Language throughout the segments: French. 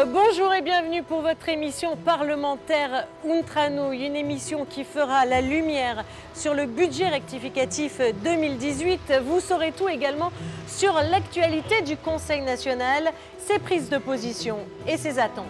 Bonjour et bienvenue pour votre émission parlementaire Ountranouille, une émission qui fera la lumière sur le budget rectificatif 2018. Vous saurez tout également sur l'actualité du Conseil national, ses prises de position et ses attentes.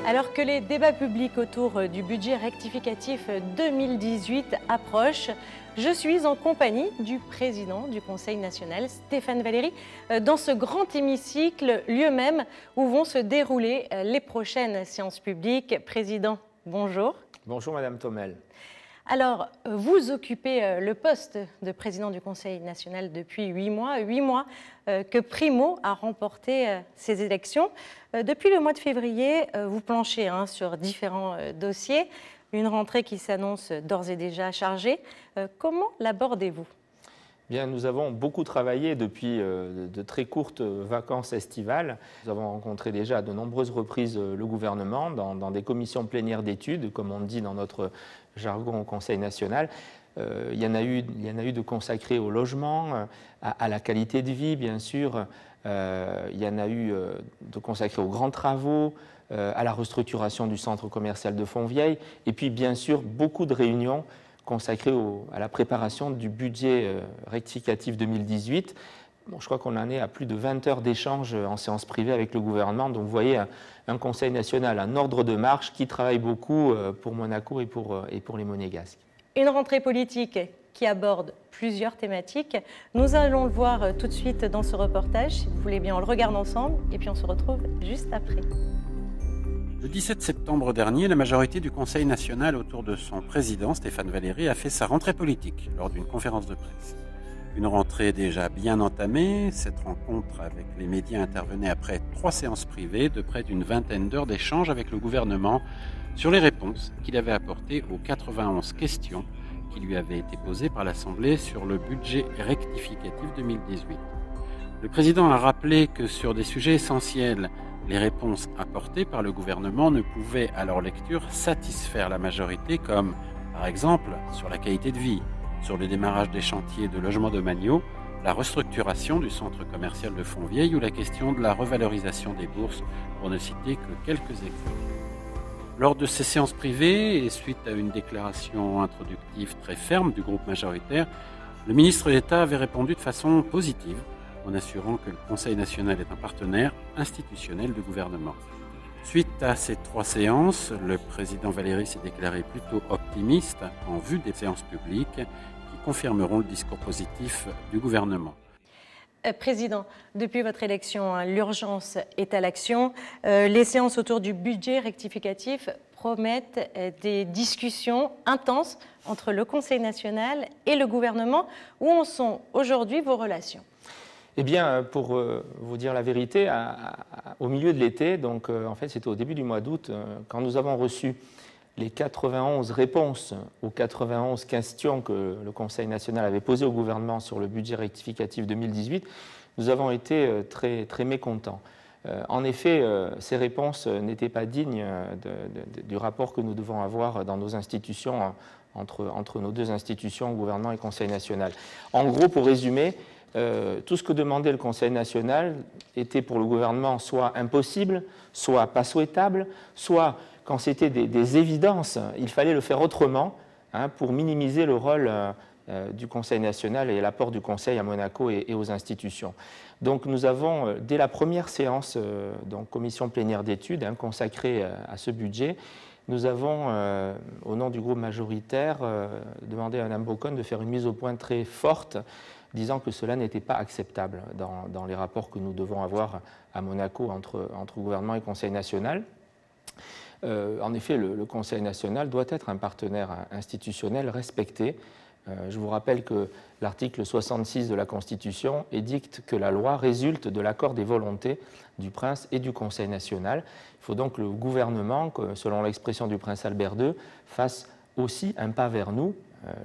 Alors que les débats publics autour du budget rectificatif 2018 approchent, je suis en compagnie du président du Conseil national, Stéphane Valéry, dans ce grand hémicycle, lieu même où vont se dérouler les prochaines séances publiques. Président, bonjour. Bonjour Madame Thomel. Alors, vous occupez le poste de président du Conseil national depuis 8 mois que Primo a remporté ces élections. Depuis le mois de février, vous planchez sur différents dossiers, une rentrée qui s'annonce d'ores et déjà chargée. Comment l'abordez-vous ? Bien, nous avons beaucoup travaillé depuis de très courtes vacances estivales. Nous avons rencontré déjà à de nombreuses reprises le gouvernement dans des commissions plénières d'études, comme on dit dans notre jargon au Conseil national. Il y en a eu de consacrés au logement, à la qualité de vie, bien sûr. Il y en a eu de consacrés aux grands travaux, à la restructuration du centre commercial de Fontvieille, et puis bien sûr beaucoup de réunions consacrées à la préparation du budget rectificatif 2018. Bon, je crois qu'on en est à plus de 20 heures d'échanges en séance privée avec le gouvernement. Donc vous voyez un Conseil national, un ordre de marche qui travaille beaucoup pour Monaco et pour les Monégasques. Une rentrée politique qui aborde plusieurs thématiques. Nous allons le voir tout de suite dans ce reportage. Si vous voulez bien, on le regarde ensemble et puis on se retrouve juste après. Le 17 septembre dernier, la majorité du Conseil national autour de son président, Stéphane Valéry, a fait sa rentrée politique lors d'une conférence de presse. Une rentrée déjà bien entamée, cette rencontre avec les médias intervenait après 3 séances privées de près d'une vingtaine d'heures d'échanges avec le gouvernement sur les réponses qu'il avait apportées aux 91 questions qui lui avaient été posées par l'Assemblée sur le budget rectificatif 2018. Le président a rappelé que sur des sujets essentiels, les réponses apportées par le gouvernement ne pouvaient, à leur lecture, satisfaire la majorité, comme, par exemple, sur la qualité de vie, sur le démarrage des chantiers de logement de Magno, la restructuration du centre commercial de Fontvieille ou la question de la revalorisation des bourses, pour ne citer que quelques exemples. Lors de ces séances privées, et suite à une déclaration introductive très ferme du groupe majoritaire, le ministre d'État avait répondu de façon positive, en assurant que le Conseil national est un partenaire institutionnel du gouvernement. Suite à ces 3 séances, le président Valéry s'est déclaré plutôt optimiste en vue des séances publiques qui confirmeront le discours positif du gouvernement. Président, depuis votre élection, l'urgence est à l'action. Les séances autour du budget rectificatif promettent des discussions intenses entre le Conseil national et le gouvernement. Où en sont aujourd'hui vos relations ? Eh bien, pour vous dire la vérité, au milieu de l'été, donc en fait c'était au début du mois d'août, quand nous avons reçu les 91 réponses aux 91 questions que le Conseil national avait posées au gouvernement sur le budget rectificatif 2018, nous avons été très, très mécontents. En effet, ces réponses n'étaient pas dignes du rapport que nous devons avoir dans nos institutions, entre nos 2 institutions, gouvernement et Conseil national. En gros, pour résumer, tout ce que demandait le Conseil national était pour le gouvernement soit impossible, soit pas souhaitable, soit, quand c'était des évidences, il fallait le faire autrement pour minimiser le rôle du Conseil national et l'apport du Conseil à Monaco et aux institutions. Donc nous avons, dès la première séance, donc commission plénière d'études consacrée à ce budget, nous avons, au nom du groupe majoritaire, demandé à Mme Bocon de faire une mise au point très forte, disant que cela n'était pas acceptable dans les rapports que nous devons avoir à Monaco entre gouvernement et Conseil national. En effet, le Conseil national doit être un partenaire institutionnel respecté. Je vous rappelle que l'article 66 de la Constitution édicte que la loi résulte de l'accord des volontés du prince et du Conseil national. Il faut donc que le gouvernement, selon l'expression du prince Albert II, fasse aussi un pas vers nous.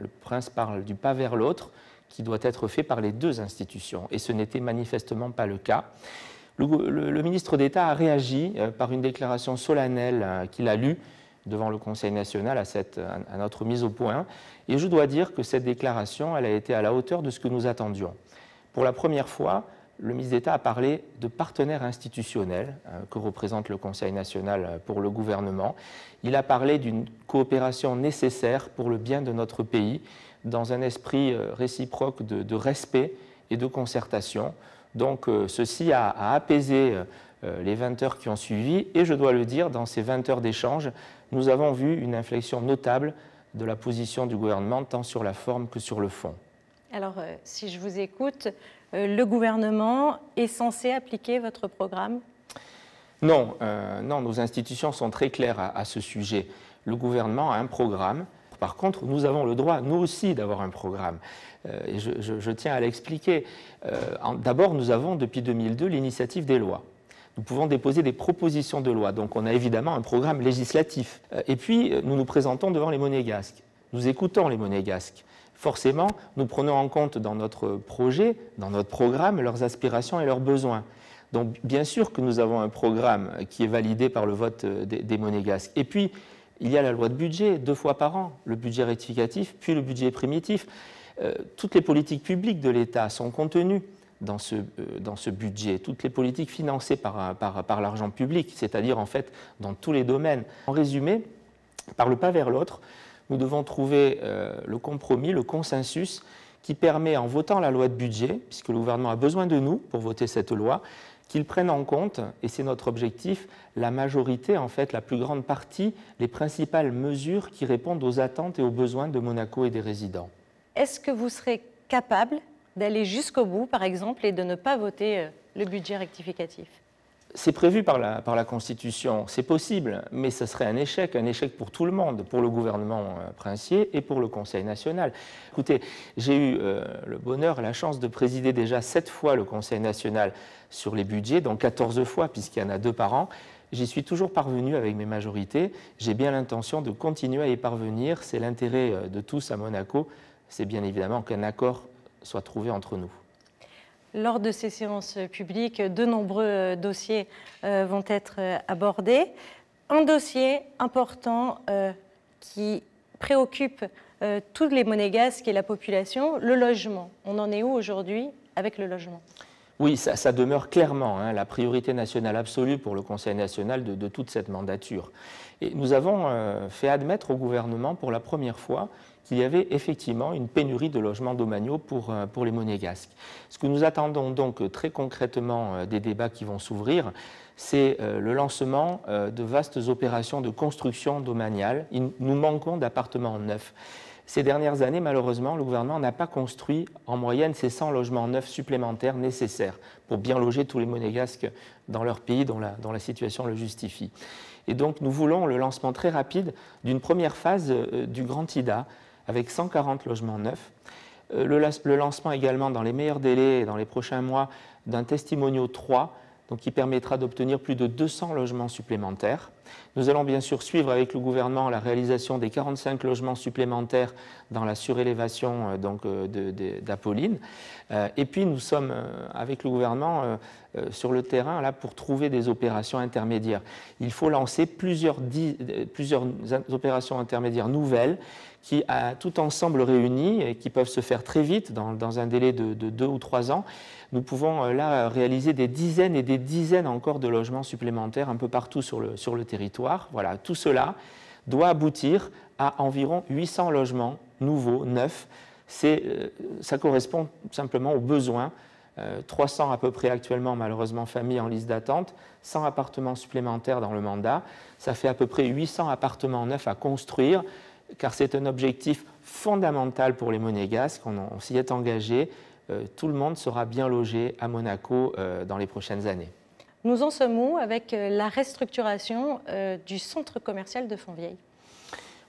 Le prince parle du pas vers l'autre, qui doit être fait par les 2 institutions. Et ce n'était manifestement pas le cas. Le ministre d'État a réagi par une déclaration solennelle qu'il a lue devant le Conseil national à notre mise au point. Et je dois dire que cette déclaration, elle a été à la hauteur de ce que nous attendions. Pour la première fois, le ministre d'État a parlé de partenaire institutionnel que représente le Conseil national pour le gouvernement. Il a parlé d'une coopération nécessaire pour le bien de notre pays, dans un esprit réciproque de respect et de concertation. Donc ceci a apaisé les 20 heures qui ont suivi, et je dois le dire, dans ces 20 heures d'échange, nous avons vu une inflexion notable de la position du gouvernement, tant sur la forme que sur le fond. Alors, si je vous écoute, le gouvernement est censé appliquer votre programme ? Non, nos institutions sont très claires à ce sujet. Le gouvernement a un programme. Par contre, nous avons le droit, nous aussi, d'avoir un programme. Et je tiens à l'expliquer. D'abord, nous avons, depuis 2002, l'initiative des lois. Nous pouvons déposer des propositions de loi. Donc, on a évidemment un programme législatif. Et puis, nous nous présentons devant les monégasques. Nous écoutons les monégasques. Forcément, nous prenons en compte dans notre projet, dans notre programme, leurs aspirations et leurs besoins. Donc, bien sûr que nous avons un programme qui est validé par le vote des monégasques. Et puis, il y a la loi de budget, 2 fois par an, le budget rectificatif, puis le budget primitif. Toutes les politiques publiques de l'État sont contenues dans ce budget, toutes les politiques financées par l'argent public, c'est-à-dire en fait dans tous les domaines. En résumé, par le pas vers l'autre, nous devons trouver le compromis, le consensus qui permet, en votant la loi de budget, puisque le gouvernement a besoin de nous pour voter cette loi, qu'il prenne en compte, et c'est notre objectif, la majorité, en fait, la plus grande partie, les principales mesures qui répondent aux attentes et aux besoins de Monaco et des résidents. Est-ce que vous serez capable d'aller jusqu'au bout, par exemple, et de ne pas voter le budget rectificatif ? C'est prévu par la Constitution, c'est possible, mais ce serait un échec pour tout le monde, pour le gouvernement princier et pour le Conseil national. Écoutez, j'ai eu le bonheur, la chance de présider déjà 7 fois le Conseil national sur les budgets, donc 14 fois, puisqu'il y en a 2 par an. J'y suis toujours parvenu avec mes majorités. J'ai bien l'intention de continuer à y parvenir. C'est l'intérêt de tous à Monaco. C'est bien évidemment qu'un accord soit trouvé entre nous. Lors de ces séances publiques, de nombreux dossiers vont être abordés. Un dossier important qui préoccupe tous les monégasques et la population, le logement. On en est où aujourd'hui avec le logement ? Oui, ça demeure clairement la priorité nationale absolue pour le Conseil national de toute cette mandature. Et nous avons fait admettre au gouvernement pour la première fois qu'il y avait effectivement une pénurie de logements domaniaux pour les monégasques. Ce que nous attendons donc très concrètement des débats qui vont s'ouvrir, c'est le lancement de vastes opérations de construction domaniale. Nous manquons d'appartements neufs. Ces dernières années, malheureusement, le gouvernement n'a pas construit en moyenne ces 100 logements neufs supplémentaires nécessaires pour bien loger tous les monégasques dans leur pays dont la situation le justifie. Et donc nous voulons le lancement très rapide d'une première phase du Grand IDA avec 140 logements neufs. Le lancement également dans les meilleurs délais et dans les prochains mois d'un Testimonio 3, donc qui permettra d'obtenir plus de 200 logements supplémentaires. Nous allons bien sûr suivre avec le gouvernement la réalisation des 45 logements supplémentaires dans la surélévation d'Apolline. Et puis nous sommes avec le gouvernement sur le terrain là, pour trouver des opérations intermédiaires. Il faut lancer plusieurs opérations intermédiaires nouvelles qui, tout ensemble réunies, et qui peuvent se faire très vite, dans un délai de 2 ou 3 ans. Nous pouvons là réaliser des dizaines et des dizaines encore de logements supplémentaires un peu partout sur le territoire. Voilà, tout cela doit aboutir à environ 800 logements nouveaux, neufs. Ça correspond simplement aux besoins. 300 à peu près actuellement, malheureusement, familles en liste d'attente, 100 appartements supplémentaires dans le mandat. Ça fait à peu près 800 appartements neufs à construire, car c'est un objectif fondamental pour les monégasques. On s'y est engagé. Tout le monde sera bien logé à Monaco dans les prochaines années. Nous en sommes où avec la restructuration du centre commercial de Fontvieille ?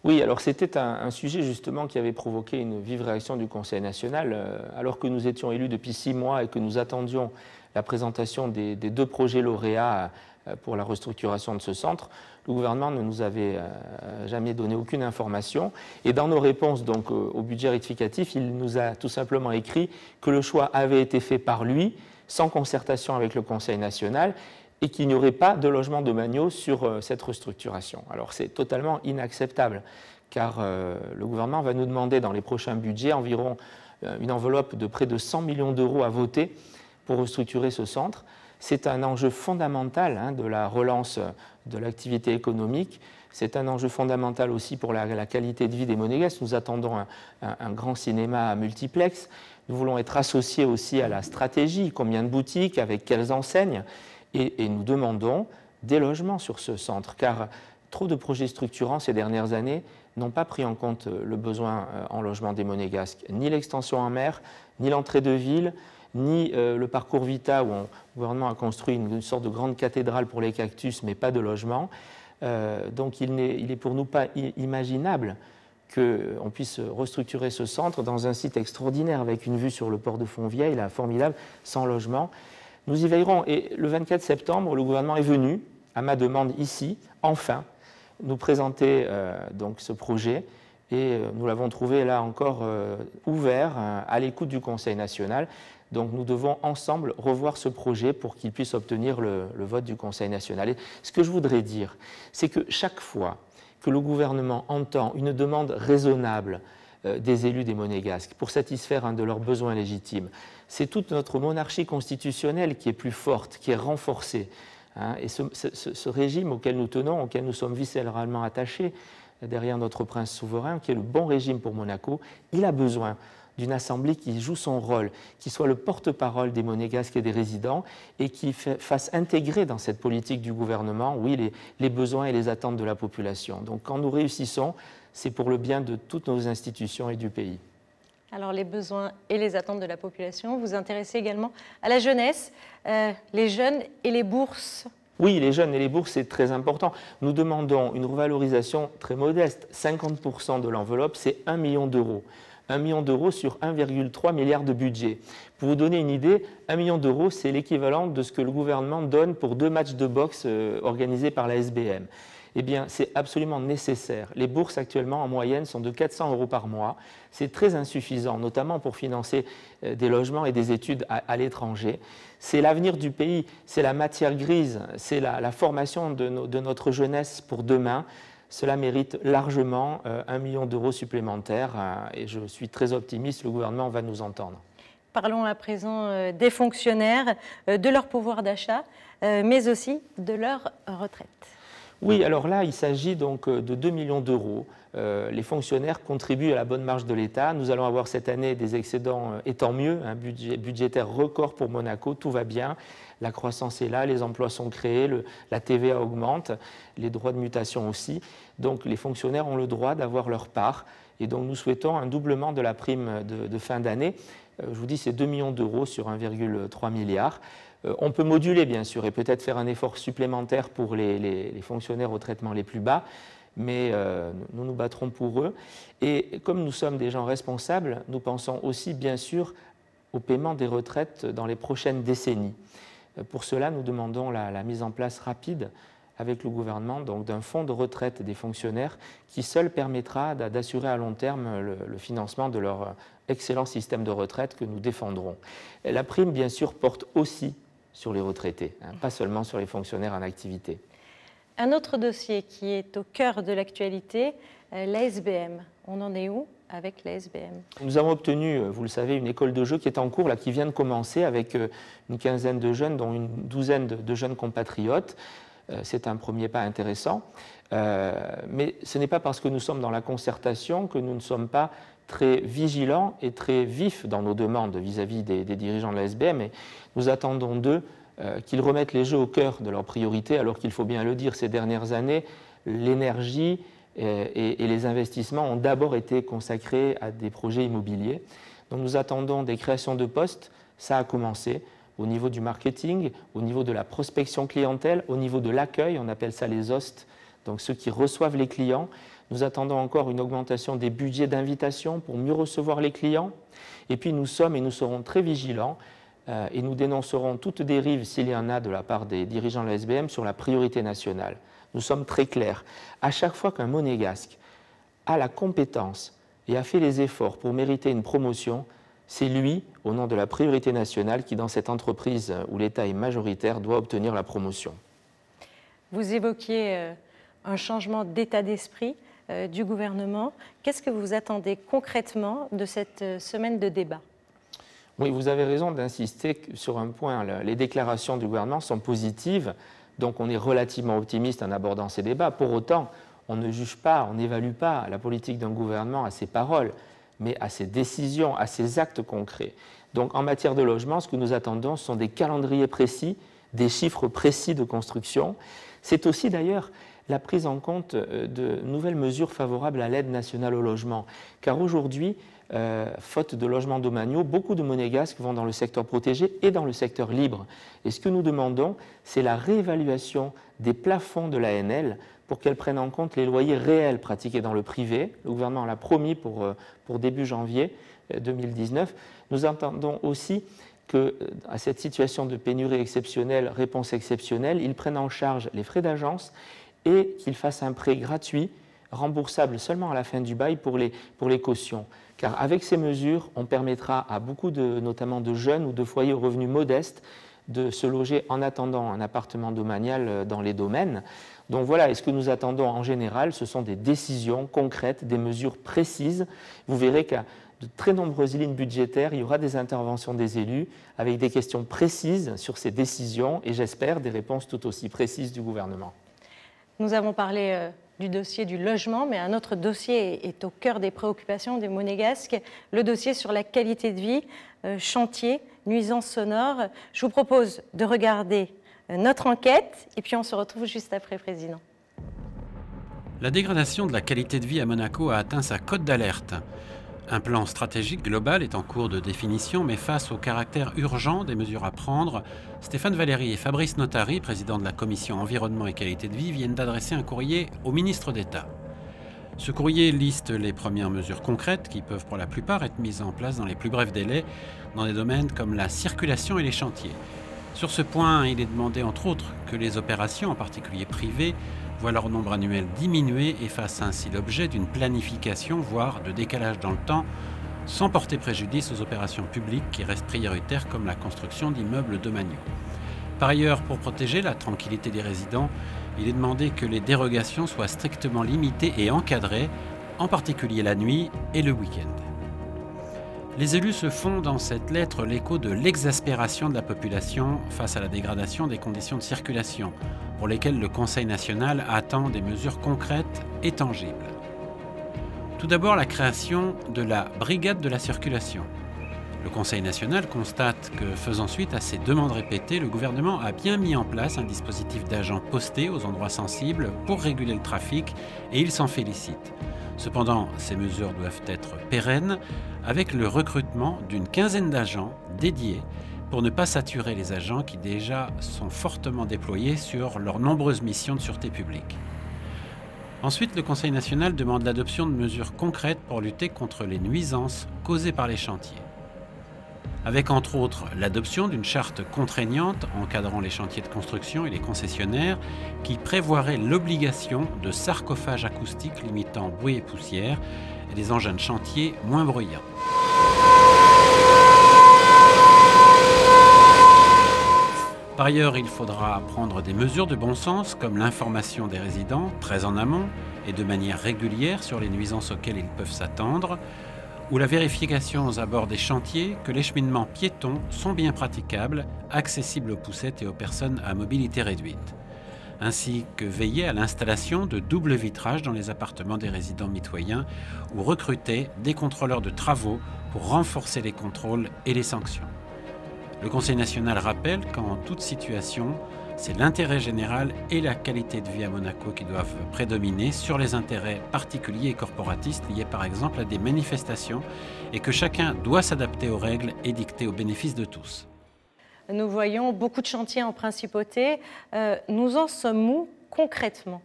Oui, alors c'était un sujet justement qui avait provoqué une vive réaction du Conseil national. Alors que nous étions élus depuis 6 mois et que nous attendions la présentation des 2 projets lauréats pour la restructuration de ce centre, le gouvernement ne nous avait jamais donné aucune information. Et dans nos réponses donc, au budget rectificatif, il nous a tout simplement écrit que le choix avait été fait par lui, sans concertation avec le Conseil national, et qu'il n'y aurait pas de logement domaniaux sur cette restructuration. Alors c'est totalement inacceptable, car le gouvernement va nous demander dans les prochains budgets environ une enveloppe de près de 100 millions d'euros à voter pour restructurer ce centre. C'est un enjeu fondamental de la relance de l'activité économique. C'est un enjeu fondamental aussi pour la qualité de vie des Monégasques. Nous attendons un grand cinéma à multiplex. Nous voulons être associés aussi à la stratégie, combien de boutiques, avec quelles enseignes. Et nous demandons des logements sur ce centre, car trop de projets structurants ces dernières années n'ont pas pris en compte le besoin en logement des Monégasques, ni l'extension en mer, ni l'entrée de ville, ni le parcours Vita où le gouvernement a construit une sorte de grande cathédrale pour les cactus, mais pas de logement. Donc il n'est pour nous pas imaginable qu'on puisse restructurer ce centre dans un site extraordinaire avec une vue sur le port de Fontvieille, là, formidable, sans logement. Nous y veillerons. Et le 24 septembre, le gouvernement est venu, à ma demande ici, enfin, nous présenter donc ce projet. Et nous l'avons trouvé là encore ouvert, à l'écoute du Conseil national. Donc nous devons ensemble revoir ce projet pour qu'il puisse obtenir le vote du Conseil national. Et ce que je voudrais dire, c'est que chaque fois que le gouvernement entend une demande raisonnable des élus des Monégasques pour satisfaire un de leurs besoins légitimes, c'est toute notre monarchie constitutionnelle qui est plus forte, qui est renforcée. Et ce régime auquel nous tenons, auquel nous sommes viscéralement attachés, derrière notre prince souverain, qui est le bon régime pour Monaco, il a besoin d'une assemblée qui joue son rôle, qui soit le porte-parole des Monégasques et des résidents et qui fasse intégrer dans cette politique du gouvernement, oui, les besoins et les attentes de la population. Donc quand nous réussissons, c'est pour le bien de toutes nos institutions et du pays. Alors les besoins et les attentes de la population, vous intéressez également à la jeunesse, les jeunes et les bourses. Oui, les jeunes et les bourses, c'est très important. Nous demandons une revalorisation très modeste. 50% de l'enveloppe, c'est 1 million d'euros. 1 million d'euros sur 1,3 milliard de budget. Pour vous donner une idée, 1 million d'euros, c'est l'équivalent de ce que le gouvernement donne pour 2 matchs de boxe organisés par la SBM. Eh bien, c'est absolument nécessaire. Les bourses actuellement, en moyenne, sont de 400 euros par mois. C'est très insuffisant, notamment pour financer des logements et des études à l'étranger. C'est l'avenir du pays, c'est la matière grise, c'est la formation de notre jeunesse pour demain. Cela mérite largement 1 million d'euros supplémentaires et je suis très optimiste, le gouvernement va nous entendre. Parlons à présent des fonctionnaires, de leur pouvoir d'achat, mais aussi de leur retraite. Oui, alors là, il s'agit donc de 2 millions d'euros. Les fonctionnaires contribuent à la bonne marge de l'État. Nous allons avoir cette année des excédents, et tant mieux, un budgétaire record pour Monaco, tout va bien. La croissance est là, les emplois sont créés, la TVA augmente, les droits de mutation aussi. Donc les fonctionnaires ont le droit d'avoir leur part. Et donc nous souhaitons un doublement de la prime de fin d'année. Je vous dis, c'est 2 millions d'euros sur 1,3 milliard. On peut moduler, bien sûr, et peut-être faire un effort supplémentaire pour les fonctionnaires au traitement les plus bas, mais nous nous battrons pour eux. Et comme nous sommes des gens responsables, nous pensons aussi, bien sûr, au paiement des retraites dans les prochaines décennies. Pour cela, nous demandons la mise en place rapide avec le gouvernement d'un fonds de retraite des fonctionnaires qui seul permettra d'assurer à long terme le financement de leur excellent système de retraite que nous défendrons. La prime, bien sûr, porte aussi sur les retraités, pas seulement sur les fonctionnaires en activité. Un autre dossier qui est au cœur de l'actualité, la SBM. On en est où avec la SBM? Nous avons obtenu, vous le savez, une école de jeu qui est en cours, là, qui vient de commencer avec une quinzaine de jeunes, dont une douzaine de jeunes compatriotes. C'est un premier pas intéressant. Mais ce n'est pas parce que nous sommes dans la concertation que nous ne sommes pas très vigilants et très vifs dans nos demandes vis-à-vis des dirigeants de la SBM. Et nous attendons d'eux qu'ils remettent les jeux au cœur de leurs priorités, alors qu'il faut bien le dire, ces dernières années, l'énergie et les investissements ont d'abord été consacrés à des projets immobiliers. Donc nous attendons des créations de postes, ça a commencé, au niveau du marketing, au niveau de la prospection clientèle, au niveau de l'accueil, on appelle ça les hosts, donc ceux qui reçoivent les clients. Nous attendons encore une augmentation des budgets d'invitation pour mieux recevoir les clients. Et puis nous sommes et nous serons très vigilants et nous dénoncerons toute dérive, s'il y en a de la part des dirigeants de la SBM, sur la priorité nationale. Nous sommes très clairs. À chaque fois qu'un Monégasque a la compétence et a fait les efforts pour mériter une promotion, c'est lui, au nom de la priorité nationale, qui, dans cette entreprise où l'État est majoritaire, doit obtenir la promotion. Vous évoquiez un changement d'état d'esprit du gouvernement. Qu'est-ce que vous attendez concrètement de cette semaine de débat? Oui, vous avez raison d'insister sur un point. Les déclarations du gouvernement sont positives, donc on est relativement optimiste en abordant ces débats. Pour autant, on ne juge pas, on n'évalue pas la politique d'un gouvernement à ses paroles, mais à ses décisions, à ses actes concrets. Donc en matière de logement, ce que nous attendons, ce sont des calendriers précis, des chiffres précis de construction. C'est aussi d'ailleurs la prise en compte de nouvelles mesures favorables à l'aide nationale au logement. Car aujourd'hui, faute de logements domaniaux, beaucoup de monégasques vont dans le secteur protégé et dans le secteur libre. Et ce que nous demandons, c'est la réévaluation des plafonds de l'ANL pour qu'elle prenne en compte les loyers réels pratiqués dans le privé. Le gouvernement l'a promis pour début janvier 2019. Nous entendons aussi qu'à cette situation de pénurie exceptionnelle, réponse exceptionnelle, ils prennent en charge les frais d'agence et qu'ils fassent un prêt gratuit, remboursable seulement à la fin du bail pour les cautions. Car avec ces mesures, on permettra à beaucoup notamment de jeunes ou de foyers aux revenus modestes de se loger en attendant un appartement domanial dans les domaines. Donc voilà, et ce que nous attendons en général, ce sont des décisions concrètes, des mesures précises. Vous verrez qu'à de très nombreuses lignes budgétaires, il y aura des interventions des élus avec des questions précises sur ces décisions et j'espère des réponses tout aussi précises du gouvernement. Nous avons parlé du dossier du logement, mais un autre dossier est au cœur des préoccupations des Monégasques, le dossier sur la qualité de vie, chantier, nuisances sonores. Je vous propose de regarder notre enquête et puis on se retrouve juste après, Président. La dégradation de la qualité de vie à Monaco a atteint sa cote d'alerte. Un plan stratégique global est en cours de définition, mais face au caractère urgent des mesures à prendre, Stéphane Valéry et Fabrice Notary, président de la commission environnement et qualité de vie, viennent d'adresser un courrier au ministre d'État. Ce courrier liste les premières mesures concrètes qui peuvent pour la plupart être mises en place dans les plus brefs délais dans des domaines comme la circulation et les chantiers. Sur ce point, il est demandé entre autres que les opérations, en particulier privées, voient leur nombre annuel diminuer et fassent ainsi l'objet d'une planification, voire de décalage dans le temps, sans porter préjudice aux opérations publiques qui restent prioritaires comme la construction d'immeubles domaniaux. Par ailleurs, pour protéger la tranquillité des résidents, il est demandé que les dérogations soient strictement limitées et encadrées, en particulier la nuit et le week-end. Les élus se font dans cette lettre l'écho de l'exaspération de la population face à la dégradation des conditions de circulation, pour lesquelles le Conseil national attend des mesures concrètes et tangibles. Tout d'abord, la création de la Brigade de la circulation. Le Conseil national constate que, faisant suite à ces demandes répétées, le gouvernement a bien mis en place un dispositif d'agents postés aux endroits sensibles pour réguler le trafic et il s'en félicite. Cependant, ces mesures doivent être pérennes avec le recrutement d'une quinzaine d'agents dédiés pour ne pas saturer les agents qui déjà sont fortement déployés sur leurs nombreuses missions de sûreté publique. Ensuite, le Conseil national demande l'adoption de mesures concrètes pour lutter contre les nuisances causées par les chantiers. Avec entre autres l'adoption d'une charte contraignante encadrant les chantiers de construction et les concessionnaires qui prévoirait l'obligation de sarcophages acoustiques limitant bruit et poussière et des engins de chantier moins bruyants. Par ailleurs, il faudra prendre des mesures de bon sens comme l'information des résidents très en amont et de manière régulière sur les nuisances auxquelles ils peuvent s'attendre, ou la vérification aux abords des chantiers que les cheminements piétons sont bien praticables, accessibles aux poussettes et aux personnes à mobilité réduite, ainsi que veiller à l'installation de double vitrage dans les appartements des résidents mitoyens ou recruter des contrôleurs de travaux pour renforcer les contrôles et les sanctions. Le Conseil national rappelle qu'en toute situation, c'est l'intérêt général et la qualité de vie à Monaco qui doivent prédominer sur les intérêts particuliers et corporatistes liés par exemple à des manifestations et que chacun doit s'adapter aux règles édictées au bénéfice de tous. Nous voyons beaucoup de chantiers en principauté. Nous en sommes-nous concrètement ?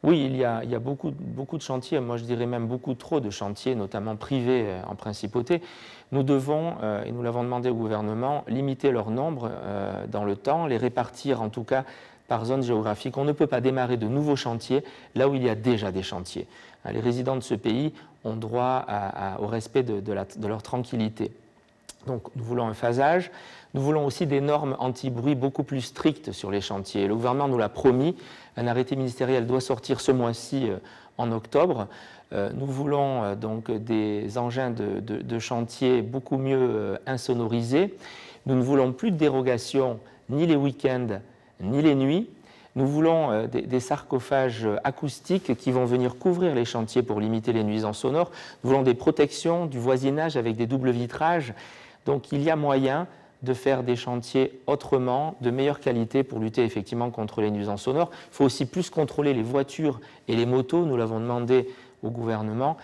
Oui, il y a beaucoup de chantiers, moi je dirais même beaucoup trop de chantiers, notamment privés en principauté. Nous devons, et nous l'avons demandé au gouvernement, limiter leur nombre dans le temps, les répartir en tout cas par zone géographique. On ne peut pas démarrer de nouveaux chantiers là où il y a déjà des chantiers. Les résidents de ce pays ont droit au respect de leur tranquillité. Donc nous voulons un phasage. Nous voulons aussi des normes anti-bruit beaucoup plus strictes sur les chantiers. Le gouvernement nous l'a promis. Un arrêté ministériel doit sortir ce mois-ci en octobre. Nous voulons donc des engins de chantier beaucoup mieux insonorisés. Nous ne voulons plus de dérogation ni les week-ends ni les nuits. Nous voulons des sarcophages acoustiques qui vont venir couvrir les chantiers pour limiter les nuisances sonores. Nous voulons des protections du voisinage avec des doubles vitrages. Donc il y a moyen de faire des chantiers autrement, de meilleure qualité pour lutter effectivement contre les nuisances sonores. Il faut aussi plus contrôler les voitures et les motos. Nous l'avons demandé au gouvernement.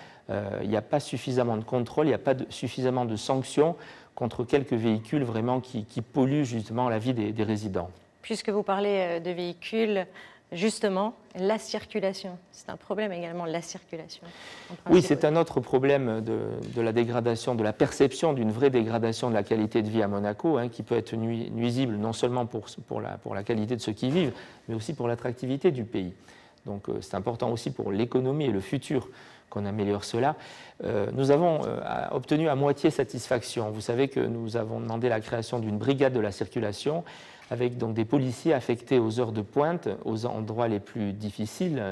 Il n'y a pas suffisamment de contrôle, il n'y a pas suffisamment de sanctions contre quelques véhicules vraiment qui polluent justement la vie des résidents. Puisque vous parlez de véhicules, justement, la circulation, c'est un problème également, la circulation. Oui, c'est un autre problème de la dégradation, de la perception d'une vraie dégradation de la qualité de vie à Monaco, qui peut être nuisible non seulement pour la qualité de ceux qui y vivent, mais aussi pour l'attractivité du pays. Donc c'est important aussi pour l'économie et le futur qu'on améliore cela. Nous avons obtenu à moitié satisfaction. Vous savez que nous avons demandé la création d'une brigade de la circulation avec donc des policiers affectés aux heures de pointe, aux endroits les plus difficiles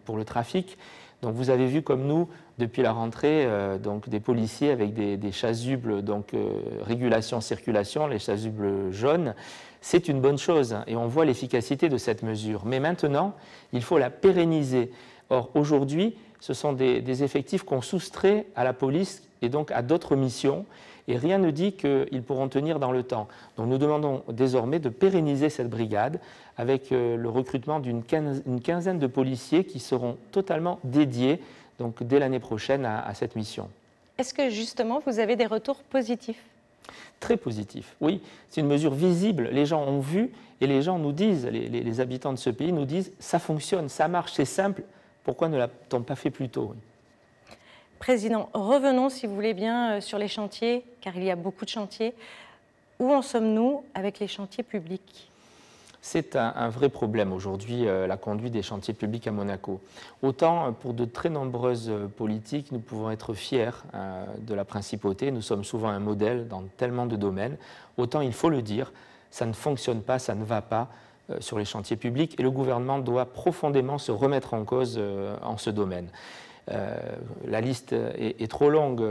pour le trafic. Donc vous avez vu comme nous, depuis la rentrée, donc des policiers avec des chasubles, donc régulation circulation, les chasubles jaunes. C'est une bonne chose et on voit l'efficacité de cette mesure. Mais maintenant, il faut la pérenniser. Or, aujourd'hui, ce sont des effectifs qu'on soustrait à la police et donc à d'autres missions. Et rien ne dit qu'ils pourront tenir dans le temps. Donc nous demandons désormais de pérenniser cette brigade avec le recrutement d'une quinzaine de policiers qui seront totalement dédiés donc, dès l'année prochaine à cette mission. Est-ce que justement vous avez des retours positifs? Très positifs, oui. C'est une mesure visible. Les gens ont vu et les gens nous disent, les habitants de ce pays nous disent « ça fonctionne, ça marche, c'est simple, pourquoi ne l'a-t-on pas fait plus tôt ?» Président, revenons, si vous voulez bien, sur les chantiers, car il y a beaucoup de chantiers. Où en sommes-nous avec les chantiers publics? C'est un vrai problème aujourd'hui, la conduite des chantiers publics à Monaco. Autant pour de très nombreuses politiques, nous pouvons être fiers de la principauté. Nous sommes souvent un modèle dans tellement de domaines. Autant, il faut le dire, ça ne fonctionne pas, ça ne va pas sur les chantiers publics. Et le gouvernement doit profondément se remettre en cause en ce domaine. La liste est trop longue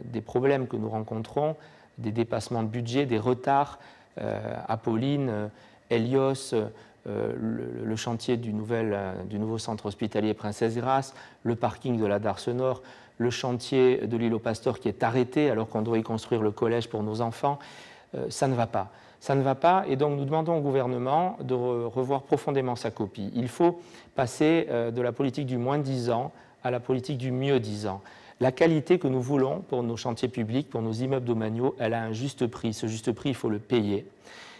des problèmes que nous rencontrons, des dépassements de budget, des retards. Apolline, Helios, le chantier du nouveau centre hospitalier Princesse Grace, le parking de la Darse Nord, le chantier de l'île aux Pasteurs qui est arrêté alors qu'on doit y construire le collège pour nos enfants. Ça ne va pas. Ça ne va pas et donc nous demandons au gouvernement de revoir profondément sa copie. Il faut passer de la politique du moins 10 ans à la politique du mieux 10 ans. La qualité que nous voulons pour nos chantiers publics, pour nos immeubles domaniaux, elle a un juste prix. Ce juste prix, il faut le payer.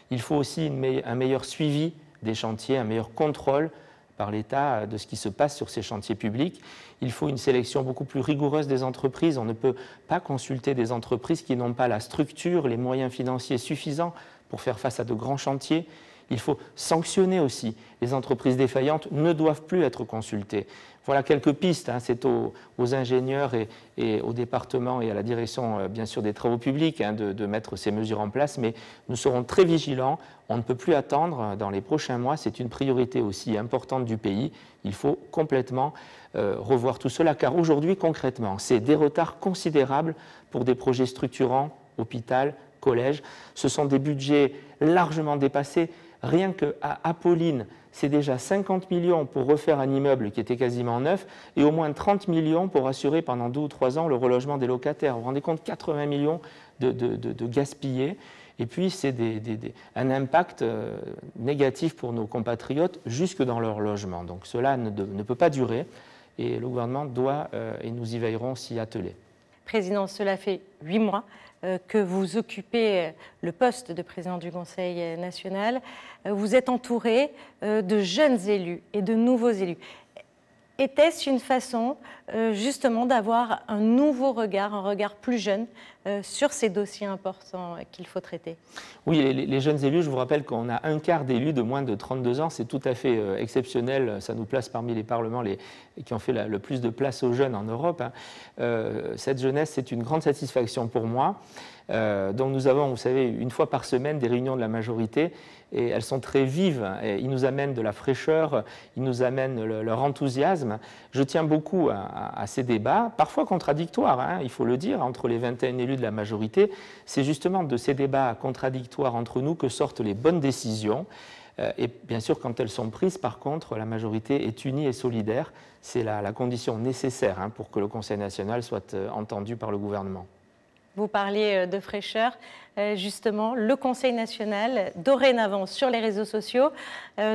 Il faut aussi un meilleur suivi des chantiers, un meilleur contrôle par l'État de ce qui se passe sur ces chantiers publics. Il faut une sélection beaucoup plus rigoureuse des entreprises. On ne peut pas consulter des entreprises qui n'ont pas la structure, les moyens financiers suffisants pour faire face à de grands chantiers. Il faut sanctionner aussi. Les entreprises défaillantes ne doivent plus être consultées. Voilà quelques pistes. C'est aux ingénieurs et au département et à la direction, bien sûr, des travaux publics de mettre ces mesures en place. Mais nous serons très vigilants. On ne peut plus attendre dans les prochains mois. C'est une priorité aussi importante du pays. Il faut complètement revoir tout cela. Car aujourd'hui, concrètement, c'est des retards considérables pour des projets structurants, hôpital, collège. Ce sont des budgets largement dépassés. Rien qu'à Apolline, c'est déjà 50 millions pour refaire un immeuble qui était quasiment neuf et au moins 30 millions pour assurer pendant 2 ou 3 ans le relogement des locataires. Vous vous rendez compte, 80 millions de gaspillés. Et puis, c'est un impact négatif pour nos compatriotes jusque dans leur logement. Donc cela ne peut pas durer et le gouvernement doit, et nous y veillerons, s'y atteler. Président, cela fait 8 mois que vous occupez le poste de président du Conseil national. Vous êtes entouré de jeunes élus et de nouveaux élus. Était-ce une façon justement d'avoir un nouveau regard, un regard plus jeune sur ces dossiers importants qu'il faut traiter? Oui, les jeunes élus, je vous rappelle qu'on a un quart d'élus de moins de 32 ans, c'est tout à fait exceptionnel, ça nous place parmi les parlements qui ont fait le plus de place aux jeunes en Europe. Cette jeunesse, c'est une grande satisfaction pour moi. Donc nous avons, vous savez, une fois par semaine des réunions de la majorité et elles sont très vives. Et ils nous amènent de la fraîcheur, ils nous amènent leur enthousiasme. Je tiens beaucoup à ces débats, parfois contradictoires, hein, il faut le dire, entre les 21 élus de la majorité. C'est justement de ces débats contradictoires entre nous que sortent les bonnes décisions. Et bien sûr, quand elles sont prises, par contre, la majorité est unie et solidaire. C'est la condition nécessaire hein, pour que le Conseil national soit entendu par le gouvernement. Vous parliez de fraîcheur. Justement, le Conseil national, dorénavant sur les réseaux sociaux,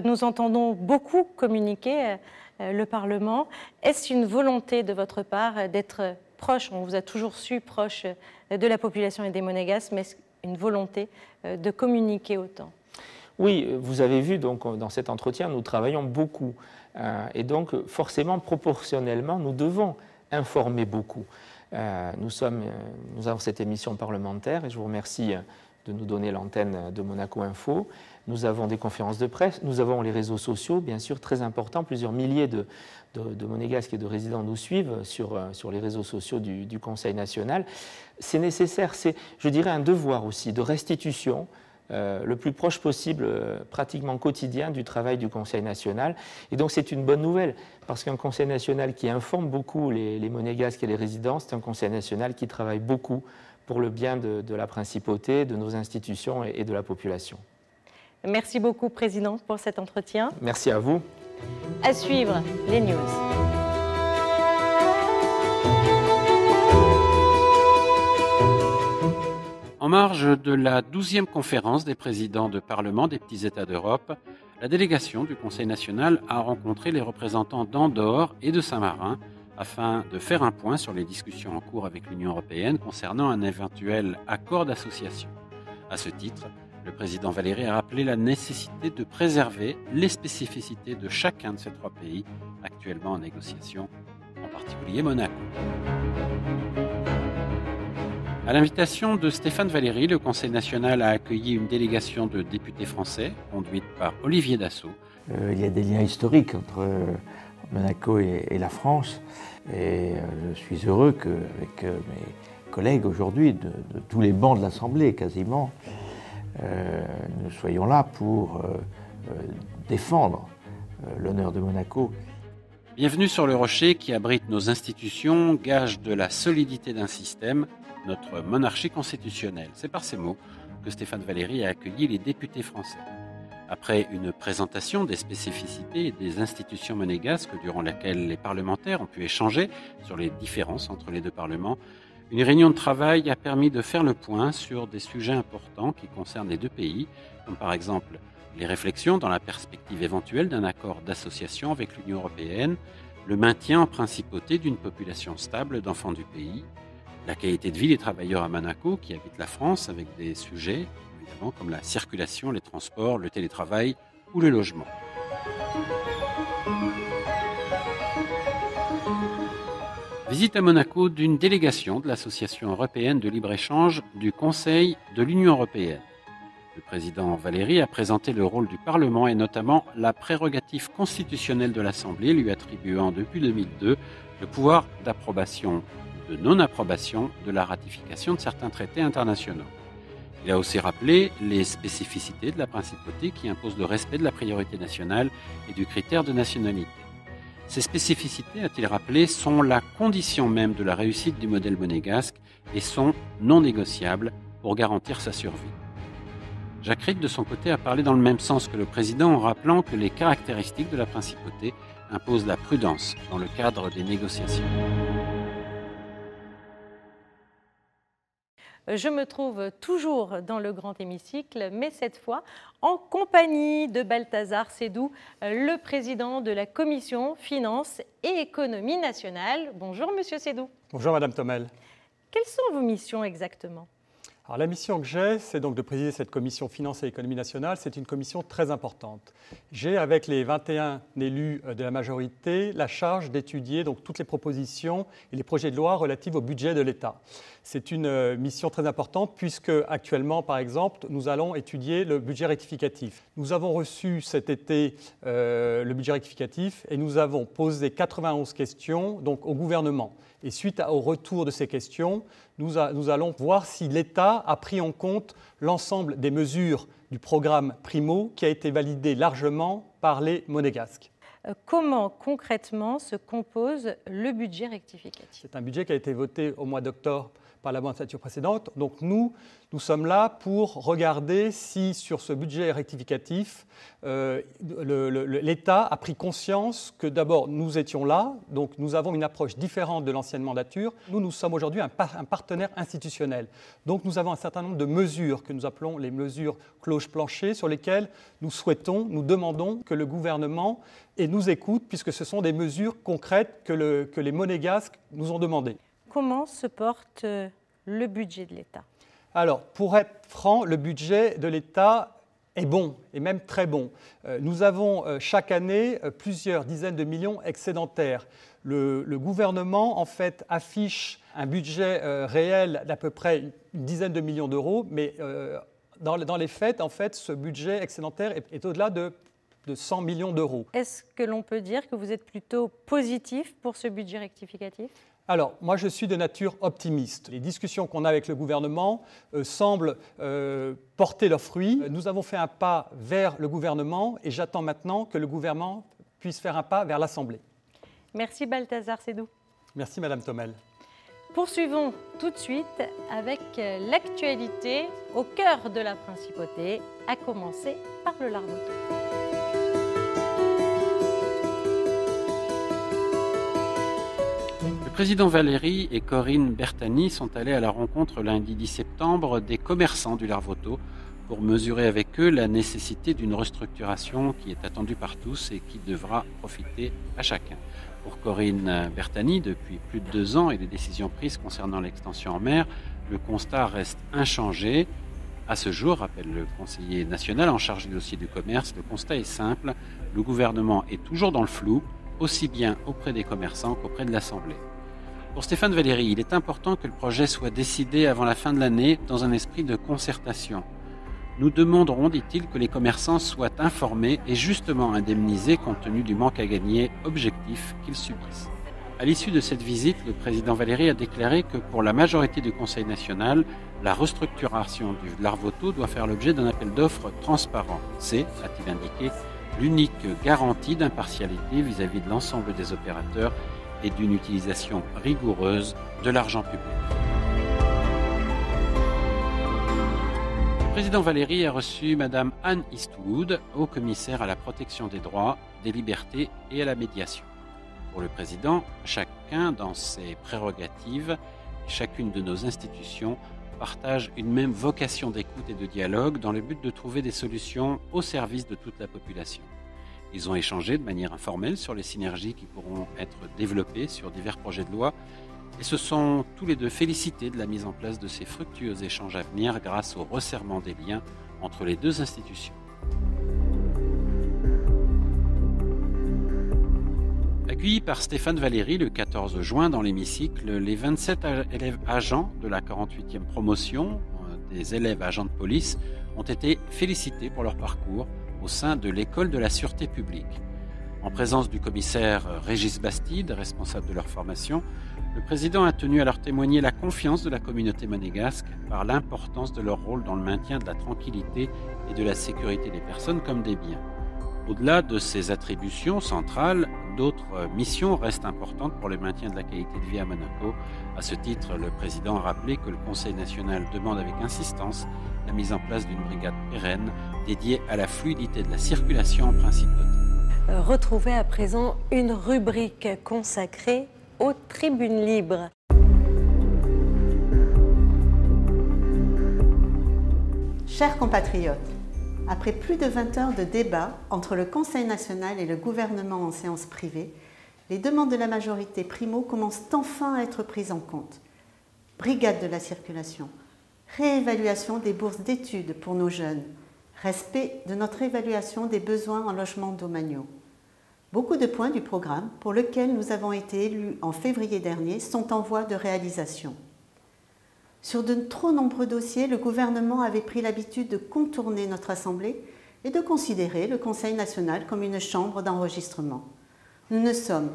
nous entendons beaucoup communiquer le Parlement. Est-ce une volonté de votre part d'être proche, on vous a toujours su proche de la population et des Monégasques, mais est-ce une volonté de communiquer autant? Oui, vous avez vu, donc, dans cet entretien, nous travaillons beaucoup. Et donc, forcément, proportionnellement, nous devons informer beaucoup. Nous avons cette émission parlementaire et je vous remercie de nous donner l'antenne de Monaco Info. Nous avons des conférences de presse, nous avons les réseaux sociaux, bien sûr, très importants. Plusieurs milliers de Monégasques et de résidents nous suivent sur les réseaux sociaux du Conseil national. C'est nécessaire, c'est, je dirais, un devoir aussi de restitution le plus proche possible, pratiquement quotidien, du travail du Conseil national. Et donc c'est une bonne nouvelle, parce qu'un Conseil national qui informe beaucoup les Monégasques et les résidents, c'est un Conseil national qui travaille beaucoup pour le bien de la principauté, de nos institutions et de la population. Merci beaucoup, Président, pour cet entretien. Merci à vous. À suivre, les news. En marge de la 12e conférence des présidents de Parlement des petits États d'Europe, la délégation du Conseil national a rencontré les représentants d'Andorre et de Saint-Marin afin de faire un point sur les discussions en cours avec l'Union européenne concernant un éventuel accord d'association. À ce titre, le président Valéry a rappelé la nécessité de préserver les spécificités de chacun de ces trois pays actuellement en négociation, en particulier Monaco. À l'invitation de Stéphane Valéry, le Conseil national a accueilli une délégation de députés français, conduite par Olivier Dassault. Il y a des liens historiques entre Monaco et la France, et je suis heureux qu'avec mes collègues aujourd'hui, de tous les bancs de l'Assemblée quasiment, nous soyons là pour défendre l'honneur de Monaco. Bienvenue sur le Rocher qui abrite nos institutions, gage de la solidité d'un système, notre monarchie constitutionnelle. C'est par ces mots que Stéphane Valéry a accueilli les députés français. Après une présentation des spécificités et des institutions monégasques durant laquelle les parlementaires ont pu échanger sur les différences entre les deux parlements, une réunion de travail a permis de faire le point sur des sujets importants qui concernent les deux pays, comme par exemple les réflexions dans la perspective éventuelle d'un accord d'association avec l'Union européenne, le maintien en principauté d'une population stable d'enfants du pays, la qualité de vie des travailleurs à Monaco qui habitent la France avec des sujets, évidemment, comme la circulation, les transports, le télétravail ou le logement. Visite à Monaco d'une délégation de l'Association européenne de libre-échange du Conseil de l'Union européenne. Le président Valéry a présenté le rôle du Parlement et notamment la prérogative constitutionnelle de l'Assemblée lui attribuant depuis 2002 le pouvoir d'approbation de non-approbation de la ratification de certains traités internationaux. Il a aussi rappelé les spécificités de la principauté qui imposent le respect de la priorité nationale et du critère de nationalité. Ces spécificités, a-t-il rappelé, sont la condition même de la réussite du modèle monégasque et sont non négociables pour garantir sa survie. Jacques Rick, de son côté, a parlé dans le même sens que le président en rappelant que les caractéristiques de la principauté imposent la prudence dans le cadre des négociations. Je me trouve toujours dans le grand hémicycle, mais cette fois en compagnie de Balthazar Sédou, le président de la Commission Finances et Économie nationale. Bonjour Monsieur Sédou. Bonjour Madame Thomel. Quelles sont vos missions exactement ? Alors, la mission que j'ai, c'est donc de présider cette commission Finances et Économie nationale. C'est une commission très importante. J'ai, avec les 21 élus de la majorité, la charge d'étudier donc toutes les propositions et les projets de loi relatifs au budget de l'État. C'est une mission très importante puisque actuellement, par exemple, nous allons étudier le budget rectificatif. Nous avons reçu cet été le budget rectificatif et nous avons posé 91 questions donc, au gouvernement. Et suite au retour de ces questions, nous allons voir si l'État a pris en compte l'ensemble des mesures du programme Primo qui a été validé largement par les monégasques. Comment concrètement se compose le budget rectificatif? C'est un budget qui a été voté au mois d'octobre par la mandature précédente. Donc nous sommes là pour regarder si sur ce budget rectificatif, l'État a pris conscience que d'abord nous étions là, donc nous avons une approche différente de l'ancienne mandature. Nous sommes aujourd'hui un partenaire institutionnel. Donc nous avons un certain nombre de mesures que nous appelons les mesures cloche-plancher sur lesquelles nous demandons que le gouvernement nous écoute puisque ce sont des mesures concrètes que les monégasques nous ont demandées. Comment se porte le budget de l'État? Alors, pour être franc, le budget de l'État est bon, et même très bon. Nous avons chaque année plusieurs dizaines de millions excédentaires. Le gouvernement, en fait, affiche un budget réel d'à peu près une dizaine de millions d'euros, mais dans les faits, en fait, ce budget excédentaire est au-delà de 100 millions d'euros. Est-ce que l'on peut dire que vous êtes plutôt positif pour ce budget rectificatif? Alors, moi, je suis de nature optimiste. Les discussions qu'on a avec le gouvernement semblent porter leurs fruits. Nous avons fait un pas vers le gouvernement et j'attends maintenant que le gouvernement puisse faire un pas vers l'Assemblée. Merci Balthazar Sédou. Merci Madame Thomel. Poursuivons tout de suite avec l'actualité au cœur de la principauté, à commencer par le Larvoto. Le président Valéry et Corinne Bertani sont allés à la rencontre lundi 10 septembre des commerçants du Larvoto pour mesurer avec eux la nécessité d'une restructuration qui est attendue par tous et qui devra profiter à chacun. Pour Corinne Bertani, depuis plus de 2 ans et les décisions prises concernant l'extension en mer, le constat reste inchangé. À ce jour, rappelle le conseiller national en charge du dossier du commerce, le constat est simple, le gouvernement est toujours dans le flou, aussi bien auprès des commerçants qu'auprès de l'Assemblée. Pour Stéphane Valéry, il est important que le projet soit décidé avant la fin de l'année dans un esprit de concertation. Nous demanderons, dit-il, que les commerçants soient informés et justement indemnisés compte tenu du manque à gagner objectif qu'ils subissent. À l'issue de cette visite, le président Valéry a déclaré que pour la majorité du Conseil national, la restructuration du Larvoto doit faire l'objet d'un appel d'offres transparent. C'est, a-t-il indiqué, l'unique garantie d'impartialité vis-à-vis de l'ensemble des opérateurs et d'une utilisation rigoureuse de l'argent public. Le président Valéry a reçu Madame Anne Eastwood, haut-commissaire à la protection des droits, des libertés et à la médiation. Pour le président, chacun dans ses prérogatives, chacune de nos institutions partage une même vocation d'écoute et de dialogue dans le but de trouver des solutions au service de toute la population. Ils ont échangé de manière informelle sur les synergies qui pourront être développées sur divers projets de loi et se sont tous les deux félicités de la mise en place de ces fructueux échanges à venir grâce au resserrement des liens entre les deux institutions. Accueillis par Stéphane Valéry le 14 juin dans l'hémicycle, les 27 élèves agents de la 48e promotion des élèves agents de police ont été félicités pour leur parcours au sein de l'école de la sûreté publique. En présence du commissaire Régis Bastide, responsable de leur formation, le président a tenu à leur témoigner la confiance de la communauté monégasque par l'importance de leur rôle dans le maintien de la tranquillité et de la sécurité des personnes comme des biens. Au-delà de ces attributions centrales, d'autres missions restent importantes pour le maintien de la qualité de vie à Monaco. À ce titre, le président a rappelé que le Conseil national demande avec insistance la mise en place d'une brigade pérenne dédiée à la fluidité de la circulation en principauté. Retrouvez à présent une rubrique consacrée aux tribunes libres. Chers compatriotes, après plus de 20 heures de débat entre le Conseil national et le gouvernement en séance privée, les demandes de la majorité primo commencent enfin à être prises en compte. Brigade de la circulation, réévaluation des bourses d'études pour nos jeunes, respect de notre évaluation des besoins en logement domaniaux. Beaucoup de points du programme pour lequel nous avons été élus en février dernier sont en voie de réalisation. Sur de trop nombreux dossiers, le gouvernement avait pris l'habitude de contourner notre Assemblée et de considérer le Conseil national comme une chambre d'enregistrement. Nous ne sommes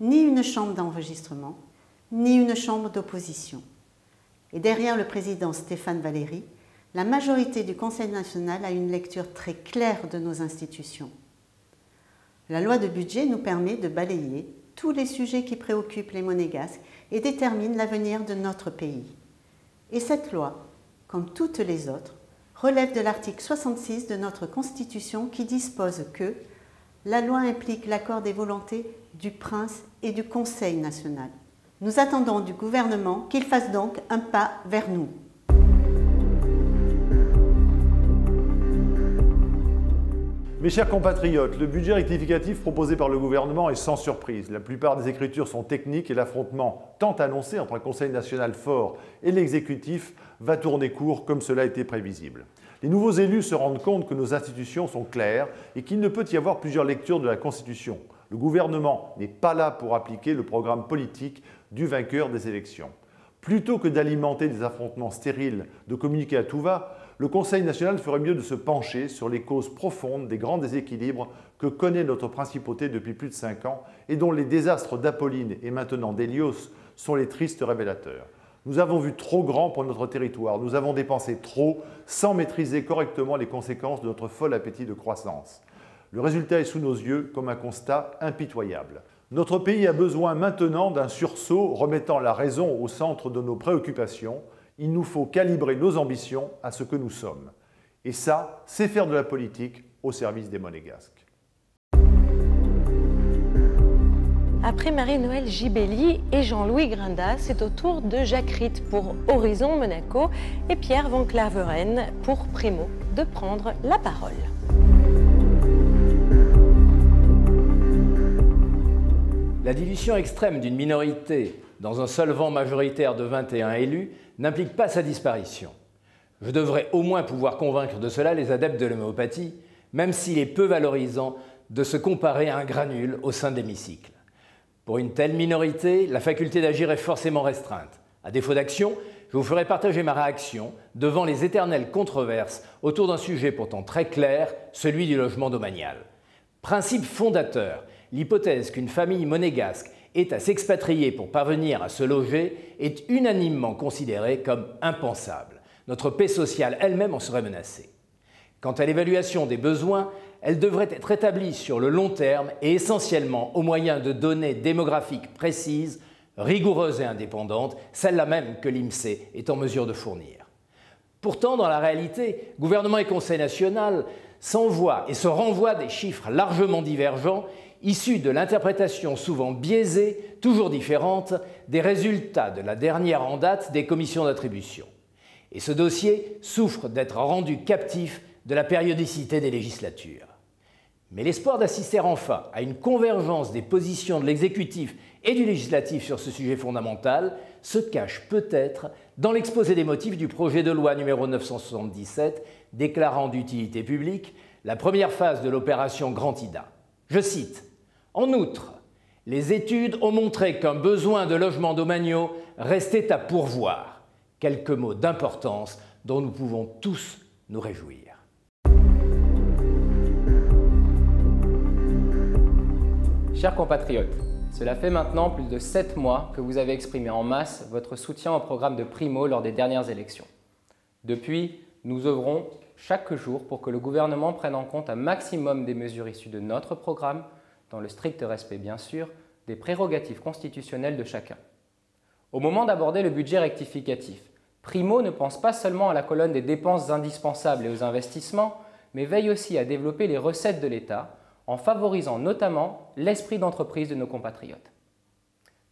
ni une chambre d'enregistrement, ni une chambre d'opposition. Et derrière le président Stéphane Valéry, la majorité du Conseil national a une lecture très claire de nos institutions. La loi de budget nous permet de balayer tous les sujets qui préoccupent les Monégasques et déterminent l'avenir de notre pays. Et cette loi, comme toutes les autres, relève de l'article 66 de notre Constitution qui dispose que la loi implique l'accord des volontés du Prince et du Conseil national. Nous attendons du gouvernement qu'il fasse donc un pas vers nous. Mes chers compatriotes, le budget rectificatif proposé par le gouvernement est sans surprise. La plupart des écritures sont techniques et l'affrontement tant annoncé entre un Conseil national fort et l'exécutif va tourner court comme cela était prévisible. Les nouveaux élus se rendent compte que nos institutions sont claires et qu'il ne peut y avoir plusieurs lectures de la Constitution. Le gouvernement n'est pas là pour appliquer le programme politique du vainqueur des élections. Plutôt que d'alimenter des affrontements stériles, de communiquer à tout va, le Conseil national ferait mieux de se pencher sur les causes profondes des grands déséquilibres que connaît notre principauté depuis plus de 5 ans et dont les désastres d'Apolline et maintenant d'Hélios sont les tristes révélateurs. Nous avons vu trop grand pour notre territoire, nous avons dépensé trop sans maîtriser correctement les conséquences de notre fol appétit de croissance. Le résultat est sous nos yeux comme un constat impitoyable. Notre pays a besoin maintenant d'un sursaut remettant la raison au centre de nos préoccupations. Il nous faut calibrer nos ambitions à ce que nous sommes. Et ça, c'est faire de la politique au service des Monégasques. Après Marie-Noëlle Gibelli et Jean-Louis Grinda, c'est au tour de Jacques Ritt pour Horizon Monaco et Pierre Van Klaveren pour Primo de prendre la parole. La dilution extrême d'une minorité dans un seul vent majoritaire de 21 élus n'implique pas sa disparition. Je devrais au moins pouvoir convaincre de cela les adeptes de l'homéopathie, même s'il est peu valorisant de se comparer à un granule au sein de l'hémicycle. Pour une telle minorité, la faculté d'agir est forcément restreinte. À défaut d'action, je vous ferai partager ma réaction devant les éternelles controverses autour d'un sujet pourtant très clair, celui du logement domanial. Principe fondateur, l'hypothèse qu'une famille monégasque ait à s'expatrier pour parvenir à se loger est unanimement considérée comme impensable. Notre paix sociale elle-même en serait menacée. Quant à l'évaluation des besoins, elle devrait être établie sur le long terme et essentiellement au moyen de données démographiques précises, rigoureuses et indépendantes, celles-là même que l'INSEE est en mesure de fournir. Pourtant, dans la réalité, gouvernement et Conseil national s'envoient et se renvoient des chiffres largement divergents, issus de l'interprétation souvent biaisée, toujours différente, des résultats de la dernière en date des commissions d'attribution. Et ce dossier souffre d'être rendu captif de la périodicité des législatures. Mais l'espoir d'assister enfin à une convergence des positions de l'exécutif et du législatif sur ce sujet fondamental se cache peut-être dans l'exposé des motifs du projet de loi numéro 977 déclarant d'utilité publique la première phase de l'opération Grand Ida. Je cite: « En outre, les études ont montré qu'un besoin de logements domaniaux restait à pourvoir. » Quelques mots d'importance dont nous pouvons tous nous réjouir. Chers compatriotes, cela fait maintenant plus de 7 mois que vous avez exprimé en masse votre soutien au programme de Primo lors des dernières élections. Depuis, nous œuvrons chaque jour pour que le gouvernement prenne en compte un maximum des mesures issues de notre programme, dans le strict respect bien sûr des prérogatives constitutionnelles de chacun. Au moment d'aborder le budget rectificatif, Primo ne pense pas seulement à la colonne des dépenses indispensables et aux investissements, mais veille aussi à développer les recettes de l'État, en favorisant notamment l'esprit d'entreprise de nos compatriotes.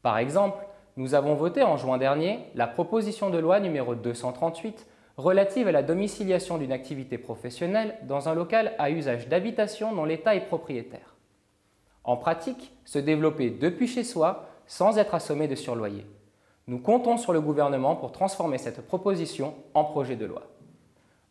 Par exemple, nous avons voté en juin dernier la proposition de loi numéro 238 relative à la domiciliation d'une activité professionnelle dans un local à usage d'habitation dont l'État est propriétaire. En pratique, se développer depuis chez soi sans être assommé de surloyer. Nous comptons sur le gouvernement pour transformer cette proposition en projet de loi.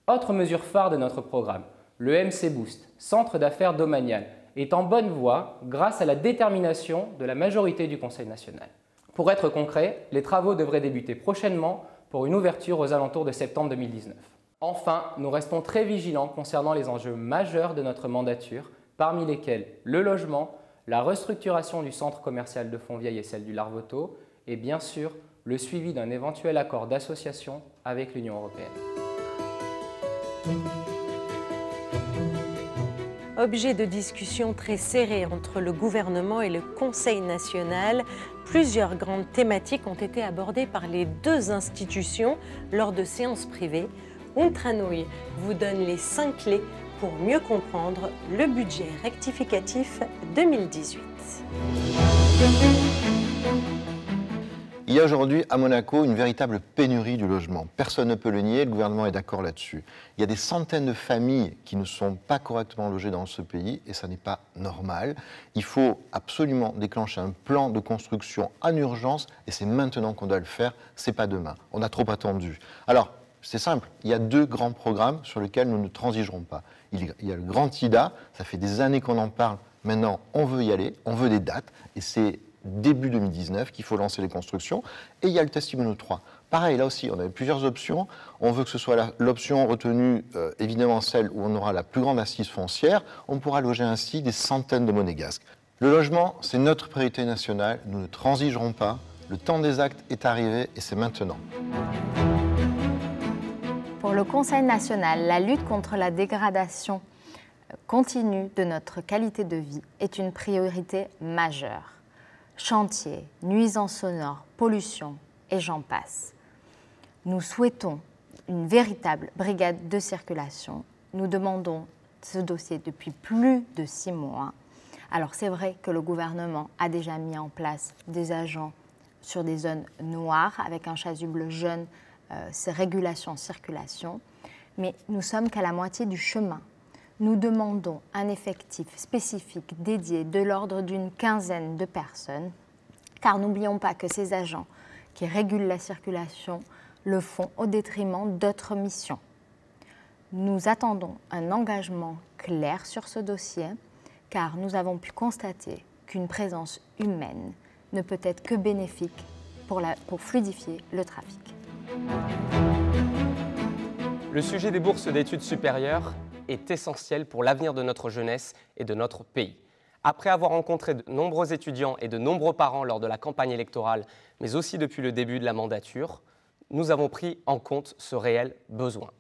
Autre mesure phare de notre programme, le MC Boost, centre d'affaires domanial, est en bonne voie grâce à la détermination de la majorité du Conseil national. Pour être concret, les travaux devraient débuter prochainement pour une ouverture aux alentours de septembre 2019. Enfin, nous restons très vigilants concernant les enjeux majeurs de notre mandature, parmi lesquels le logement, la restructuration du centre commercial de Fontvieille et celle du Larvoto, et bien sûr le suivi d'un éventuel accord d'association avec l'Union européenne. Objet de discussion très serré entre le gouvernement et le Conseil national, plusieurs grandes thématiques ont été abordées par les deux institutions lors de séances privées. Untranoï vous donne les 5 clés pour mieux comprendre le budget rectificatif 2018. Il y a aujourd'hui à Monaco une véritable pénurie du logement. Personne ne peut le nier, le gouvernement est d'accord là-dessus. Il y a des centaines de familles qui ne sont pas correctement logées dans ce pays et ça n'est pas normal. Il faut absolument déclencher un plan de construction en urgence et c'est maintenant qu'on doit le faire, c'est pas demain. On a trop attendu. Alors, c'est simple, il y a 2 grands programmes sur lesquels nous ne transigerons pas. Il y a le Grand IDA, ça fait des années qu'on en parle, maintenant on veut y aller, on veut des dates et c'est début 2019 qu'il faut lancer les constructions. Et il y a le Testimonial 3. Pareil, là aussi, on a plusieurs options. On veut que ce soit l'option retenue, évidemment celle où on aura la plus grande assise foncière. On pourra loger ainsi des centaines de monégasques. Le logement, c'est notre priorité nationale. Nous ne transigerons pas. Le temps des actes est arrivé et c'est maintenant. Pour le Conseil national, la lutte contre la dégradation continue de notre qualité de vie est une priorité majeure. Chantiers, nuisances sonores, pollution et j'en passe. Nous souhaitons une véritable brigade de circulation. Nous demandons ce dossier depuis plus de 6 mois. Alors c'est vrai que le gouvernement a déjà mis en place des agents sur des zones noires avec un chasuble jaune, ces régulations circulation, mais nous sommes qu'à la moitié du chemin. Nous demandons un effectif spécifique dédié de l'ordre d'une 15aine de personnes, car n'oublions pas que ces agents qui régulent la circulation le font au détriment d'autres missions. Nous attendons un engagement clair sur ce dossier, car nous avons pu constater qu'une présence humaine ne peut être que bénéfique pour fluidifier le trafic. Le sujet des bourses d'études supérieures est essentiel pour l'avenir de notre jeunesse et de notre pays. Après avoir rencontré de nombreux étudiants et de nombreux parents lors de la campagne électorale, mais aussi depuis le début de la mandature, nous avons pris en compte ce réel besoin.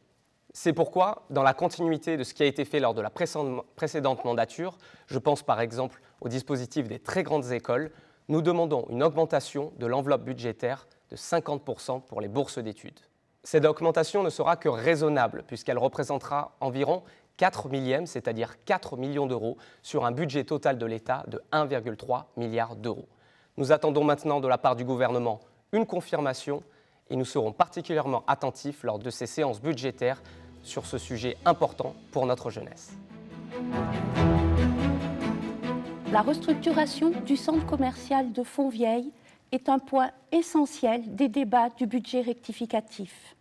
C'est pourquoi, dans la continuité de ce qui a été fait lors de la précédente mandature, je pense par exemple au dispositif des très grandes écoles, nous demandons une augmentation de l'enveloppe budgétaire de 50% pour les bourses d'études. Cette augmentation ne sera que raisonnable puisqu'elle représentera environ 4 millièmes, c'est-à-dire 4 millions d'euros, sur un budget total de l'État de 1,3 milliard d'euros. Nous attendons maintenant de la part du gouvernement une confirmation et nous serons particulièrement attentifs lors de ces séances budgétaires sur ce sujet important pour notre jeunesse. La restructuration du centre commercial de Fontvieille est un point essentiel des débats du budget rectificatif.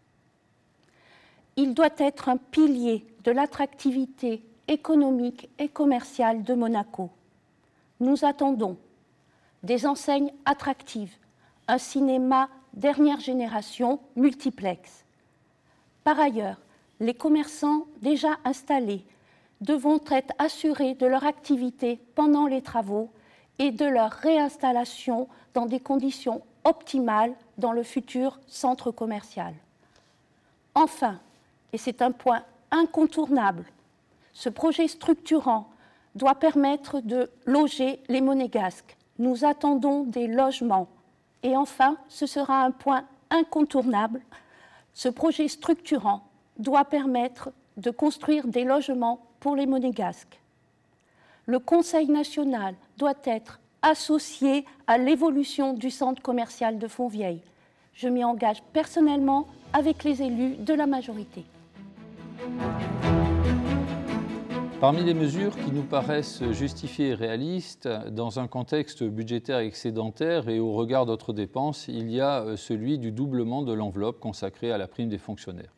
Il doit être un pilier de l'attractivité économique et commerciale de Monaco. Nous attendons des enseignes attractives, un cinéma dernière génération multiplex. Par ailleurs, les commerçants déjà installés devront être assurés de leur activité pendant les travaux et de leur réinstallation dans des conditions optimales dans le futur centre commercial. Enfin, et c'est un point incontournable, ce projet structurant doit permettre de loger les monégasques. Nous attendons des logements. Et enfin, ce sera un point incontournable, ce projet structurant doit permettre de construire des logements pour les monégasques. Le Conseil national doit être associé à l'évolution du centre commercial de Fontvieille. Je m'y engage personnellement avec les élus de la majorité. Parmi les mesures qui nous paraissent justifiées et réalistes, dans un contexte budgétaire excédentaire et au regard d'autres dépenses, il y a celui du doublement de l'enveloppe consacrée à la prime des fonctionnaires.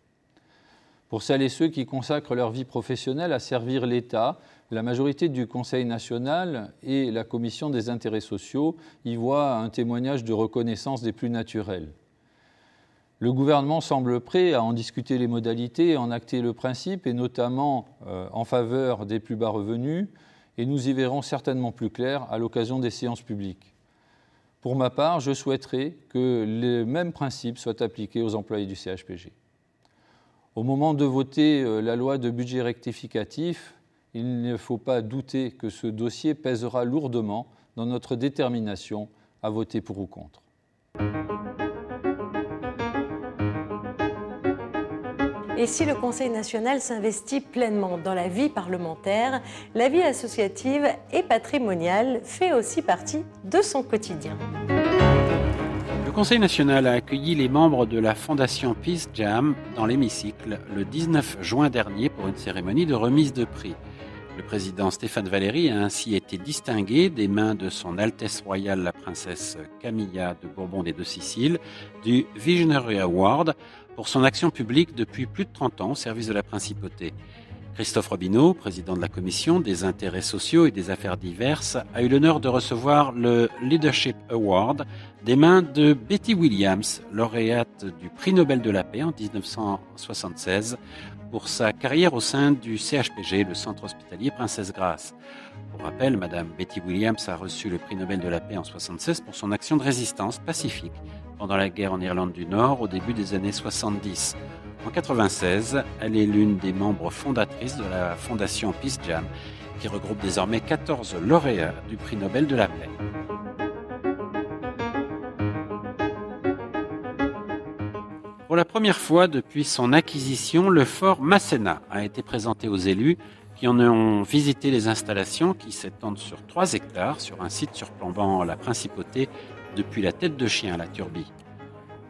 Pour celles et ceux qui consacrent leur vie professionnelle à servir l'État, la majorité du Conseil national et la Commission des intérêts sociaux y voient un témoignage de reconnaissance des plus naturels. Le gouvernement semble prêt à en discuter les modalités et en acter le principe, et notamment en faveur des plus bas revenus, et nous y verrons certainement plus clair à l'occasion des séances publiques. Pour ma part, je souhaiterais que le même principe soit appliqué aux employés du CHPG. Au moment de voter la loi de budget rectificatif, il ne faut pas douter que ce dossier pèsera lourdement dans notre détermination à voter pour ou contre. Et si le Conseil national s'investit pleinement dans la vie parlementaire, la vie associative et patrimoniale fait aussi partie de son quotidien. Le Conseil national a accueilli les membres de la Fondation Peace Jam dans l'hémicycle le 19 juin dernier pour une cérémonie de remise de prix. Le président Stéphane Valéry a ainsi été distingué des mains de son Altesse royale la princesse Camilla de Bourbon des Deux-Siciles du Visionary Award pour son action publique depuis plus de 30 ans au service de la principauté. Christophe Robineau, président de la Commission des intérêts sociaux et des affaires diverses, a eu l'honneur de recevoir le Leadership Award des mains de Betty Williams, lauréate du prix Nobel de la paix en 1976, pour sa carrière au sein du CHPG, le Centre hospitalier Princesse Grace. Pour rappel, Madame Betty Williams a reçu le prix Nobel de la paix en 1976 pour son action de résistance pacifique pendant la guerre en Irlande du Nord au début des années 70. En 1996, elle est l'une des membres fondatrices de la Fondation Peace Jam, qui regroupe désormais 14 lauréats du prix Nobel de la paix. Pour la première fois depuis son acquisition, le fort Masséna a été présenté aux élus qui en ont visité les installations qui s'étendent sur 3 hectares sur un site surplombant la principauté depuis la Tête de Chien à la Turbie.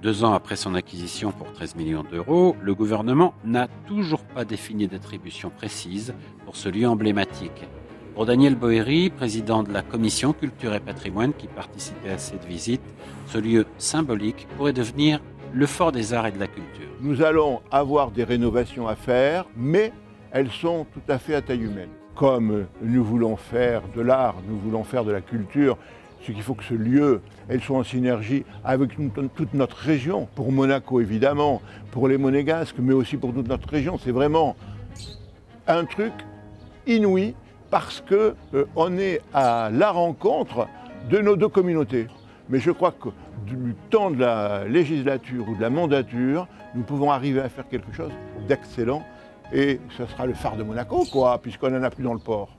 2 ans après son acquisition pour 13 millions d'euros, le gouvernement n'a toujours pas défini d'attribution précise pour ce lieu emblématique. Pour Daniel Boéry, président de la Commission Culture et Patrimoine qui participait à cette visite, ce lieu symbolique pourrait devenir le fort des arts et de la culture. Nous allons avoir des rénovations à faire, mais elles sont tout à fait à taille humaine. Comme nous voulons faire de l'art, nous voulons faire de la culture, ce qu'il faut que ce lieu, elle soit en synergie avec toute notre région, pour Monaco évidemment, pour les Monégasques, mais aussi pour toute notre région. C'est vraiment un truc inouï parce qu'on est à la rencontre de nos 2 communautés. Mais je crois que du temps de la législature ou de la mandature, nous pouvons arriver à faire quelque chose d'excellent et ce sera le phare de Monaco, quoi, puisqu'on n'en a plus dans le port.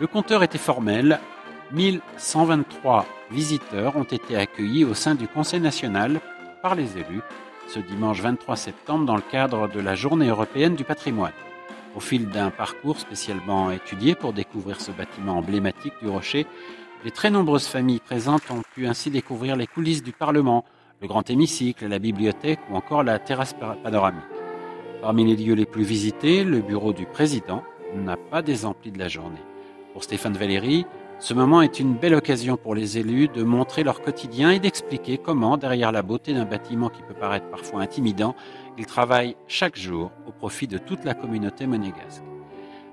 Le compteur était formel. 1123 visiteurs ont été accueillis au sein du Conseil national par les élus ce dimanche 23 septembre dans le cadre de la Journée européenne du patrimoine. Au fil d'un parcours spécialement étudié pour découvrir ce bâtiment emblématique du Rocher, les très nombreuses familles présentes ont pu ainsi découvrir les coulisses du Parlement, le grand hémicycle, la bibliothèque ou encore la terrasse panoramique. Parmi les lieux les plus visités, le bureau du président n'a pas désempli de la journée. Pour Stéphane Valéry, ce moment est une belle occasion pour les élus de montrer leur quotidien et d'expliquer comment, derrière la beauté d'un bâtiment qui peut paraître parfois intimidant, ils travaillent chaque jour au profit de toute la communauté monégasque.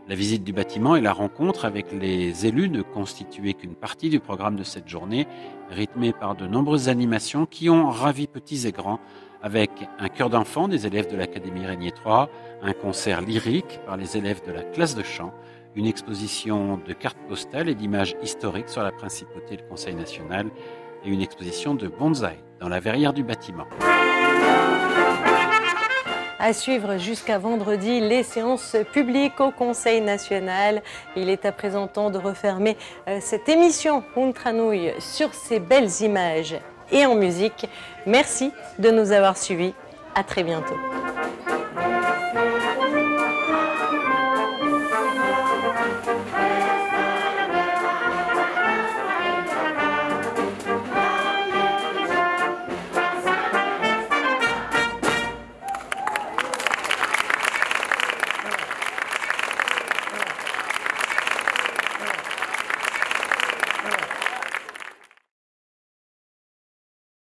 La visite du bâtiment et la rencontre avec les élus ne constituaient qu'une partie du programme de cette journée, rythmée par de nombreuses animations qui ont ravi petits et grands, avec un chœur d'enfants des élèves de l'Académie Régnier III, un concert lyrique par les élèves de la classe de chant, une exposition de cartes postales et d'images historiques sur la principauté et le Conseil national et une exposition de bonsaï dans la verrière du bâtiment. À suivre jusqu'à vendredi les séances publiques au Conseil national. Il est à présent temps de refermer cette émission Untranouille sur ces belles images et en musique. Merci de nous avoir suivis. À très bientôt.